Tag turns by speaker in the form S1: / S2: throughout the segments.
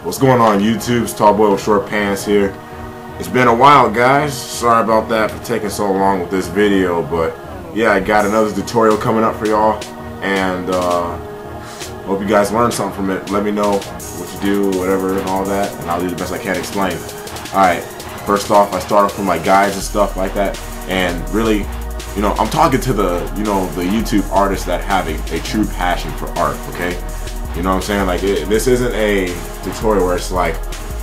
S1: What's going on, YouTube? It's Tall Boy with Short Pants here. It's been a while, guys. Sorry about that for taking so long with this video, but yeah, I got another tutorial coming up for y'all, and hope you guys learned something from it. Let me know what you do, whatever, and all that, and I'll do the best I can to explain. Alright, first off, I start off with my guides and stuff like that, and really, you know, I'm talking to the, the YouTube artists that have a true passion for art, okay? You know what I'm saying? Like, this isn't a tutorial where it's like,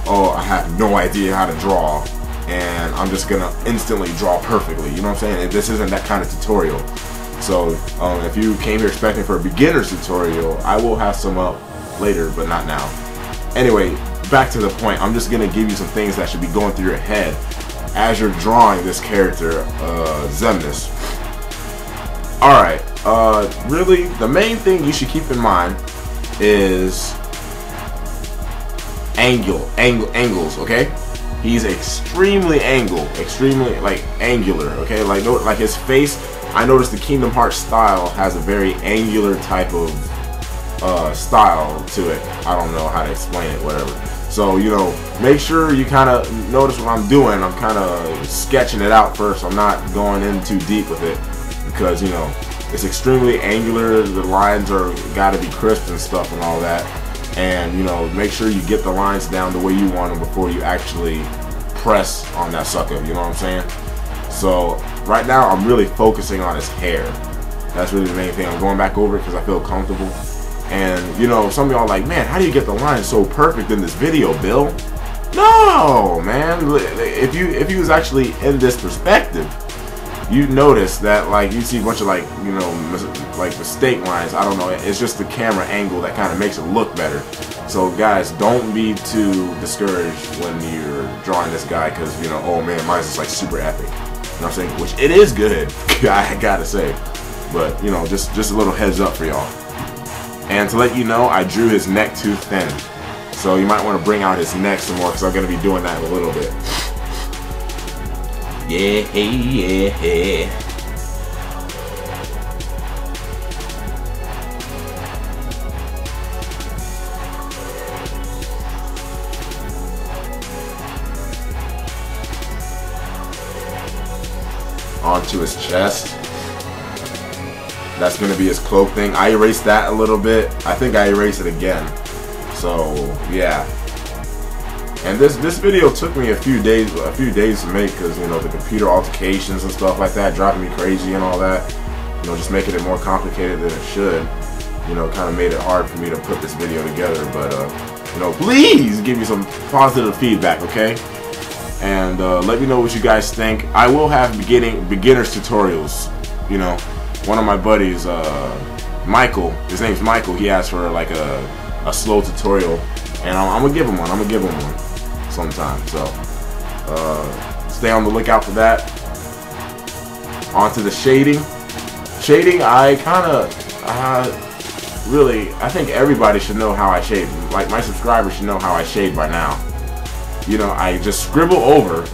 S1: oh, I have no idea how to draw, and I'm just gonna instantly draw perfectly. You know what I'm saying? This isn't that kind of tutorial. So, if you came here expecting for a beginner's tutorial, I will have some up later, but not now. Anyway, back to the point. I'm just gonna give you some things that should be going through your head as you're drawing this character, Xemnas. Alright, really, the main thing you should keep in mind is angles, okay? He's extremely angular, okay? Like his face, I noticed the Kingdom Hearts style has a very angular type of style to it. I don't know how to explain it, whatever. So, make sure you kind of notice what I'm doing. I'm kind of sketching it out first. I'm not going in too deep with it because, it's extremely angular. The lines are got to be crisp and stuff and all that. And, make sure you get the lines down the way you want them before you actually press on that sucker. You know what I'm saying? So, right now, I'm really focusing on his hair. That's really the main thing. I'm going back over it because I feel comfortable. And, some of y'all are like, man, how do you get the lines so perfect in this video, Bill? No, man. If you was actually in this perspective, you'd notice that, like, you see a bunch of, like mistake lines. I don't know. It's just the camera angle that kind of makes it look better. So, guys, don't be too discouraged when you're drawing this guy because, oh, man, mine's just, like, super epic. You know what I'm saying? Which, it is good, I gotta say. But, just a little heads up for y'all. And to let you know, I drew his neck too thin. So you might want to bring out his neck some more because I'm going to be doing that in a little bit. Yeah. Onto his chest. That's going to be his cloak thing. I erased that a little bit. I think I erased it again. So, yeah. And this video took me a few days to make because, the computer altercations and stuff like that driving me crazy and all that. Just making it more complicated than it should. Kind of made it hard for me to put this video together. But, please give me some positive feedback, okay? And let me know what you guys think. I will have beginner's tutorials, One of my buddies, Michael, his name's Michael, he asked for like a slow tutorial, and I'm gonna give him one. Sometime. So stay on the lookout for that. Onto the shading. Shading, I think everybody should know how I shade. Like, my subscribers should know how I shade by now. I just scribble over,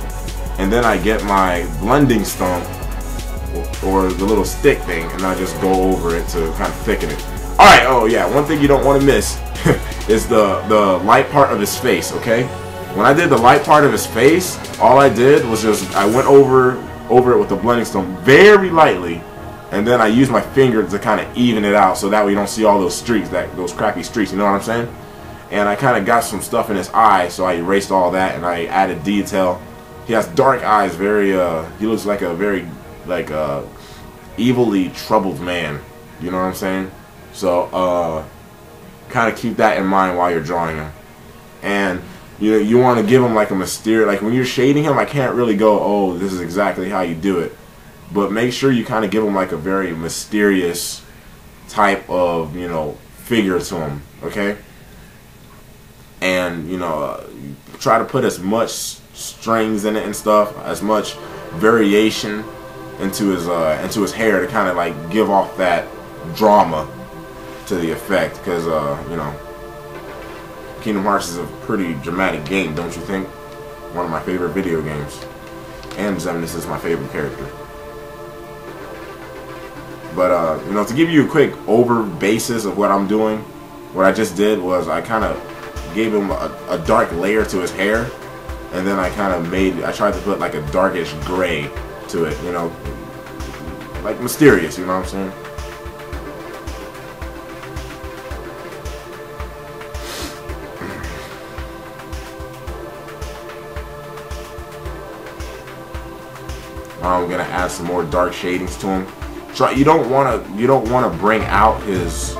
S1: and then I get my blending stump or the little stick thing, and I just go over it to kind of thicken it. Alright, oh yeah, one thing you don't want to miss is the light part of his face, okay? When I did the light part of his face, all I did was I went over it with the blending stone very lightly, and then I used my finger to kind of even it out so that way you don't see all those streaks, those crappy streaks, you know what I'm saying? And I kind of got some stuff in his eye, so I erased all that and I added detail. He has dark eyes, he looks like a very evilly troubled man, you know what I'm saying? So kind of keep that in mind while you're drawing him. And you want to give him like a mysterious, like when you're shading him, I can't really go, oh, this is exactly how you do it, but make sure you kind of give him like a very mysterious type of figure to him, okay? And try to put as much strings in it and stuff, as much variation into his hair to kind of like give off that drama to the effect, because Kingdom Hearts is a pretty dramatic game, don't you think? One of my favorite video games, and Xemnas is my favorite character. But to give you a quick basis of what I'm doing, what I just did was I kind of gave him a dark layer to his hair, and then I tried to put like a darkish gray to it, you know, like mysterious, you know what I'm saying? I'm gonna add some more dark shadings to him. You don't wanna bring out his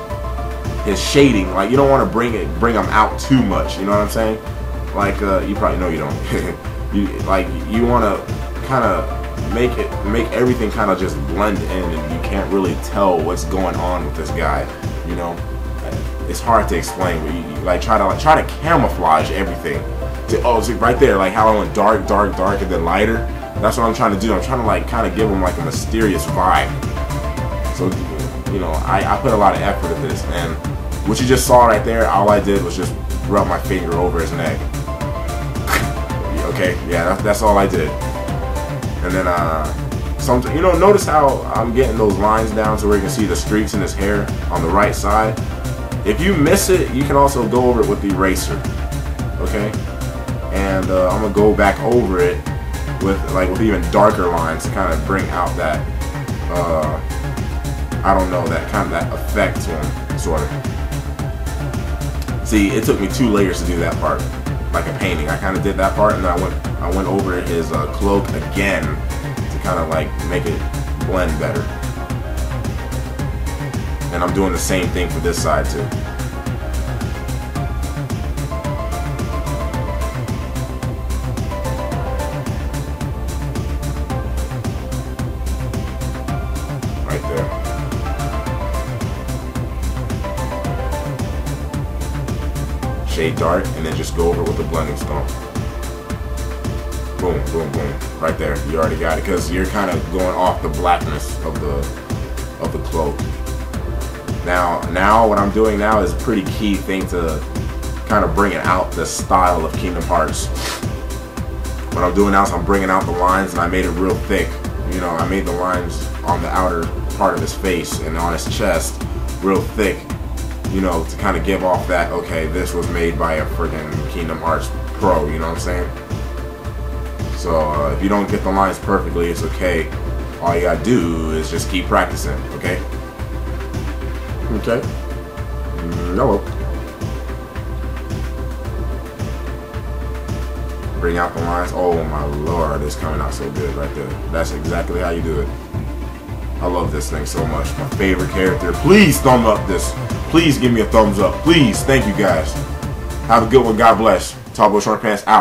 S1: shading. Like, you don't want to bring him out too much. You know what I'm saying? Like, you probably know you don't. you want to kind of make everything kind of just blend in, and you can't really tell what's going on with this guy. You know, it's hard to explain. But you try to camouflage everything. See, right there, like how I went dark, dark, dark, and then lighter. That's what I'm trying to do. I'm trying to like kind of give him like a mysterious vibe. So, you know, I put a lot of effort into this, and what you just saw right there, all I did was just rub my finger over his neck. Okay, yeah, that's all I did. And then, you know, notice how I'm getting those lines down so where you can see the streaks in his hair on the right side. If you miss it, you can also go over it with the eraser. Okay, and I'm gonna go back over it with even darker lines to kind of bring out that I don't know, that effect to him, sort of. See, it took me 2 layers to do that part, like a painting. I kind of did that part, and then I went over his cloak again to kind of like make it blend better. And I'm doing the same thing for this side too. Right there. Shade dark, and then just go over with the blending stone. Boom, boom, boom. Right there. You already got it, because you're kind of going off the blackness of the cloak. Now what I'm doing now is a pretty key thing to kind of bringing out the style of Kingdom Hearts. What I'm doing now is I'm bringing out the lines, and I made it real thick. You know, I made the lines on the outer part of his face and on his chest real thick. You know, to kind of give off that, okay, this was made by a friggin' Kingdom Hearts pro, you know what I'm saying? So, if you don't get the lines perfectly, it's okay. All you gotta do is just keep practicing, okay? Okay. Hello. Bring out the lines. Oh my lord, it's coming out so good right there. That's exactly how you do it. I love this thing so much. My favorite character. Please thumb up this. Please give me a thumbs up. Please. Thank you guys. Have a good one. God bless. Tallboy Short Pants out.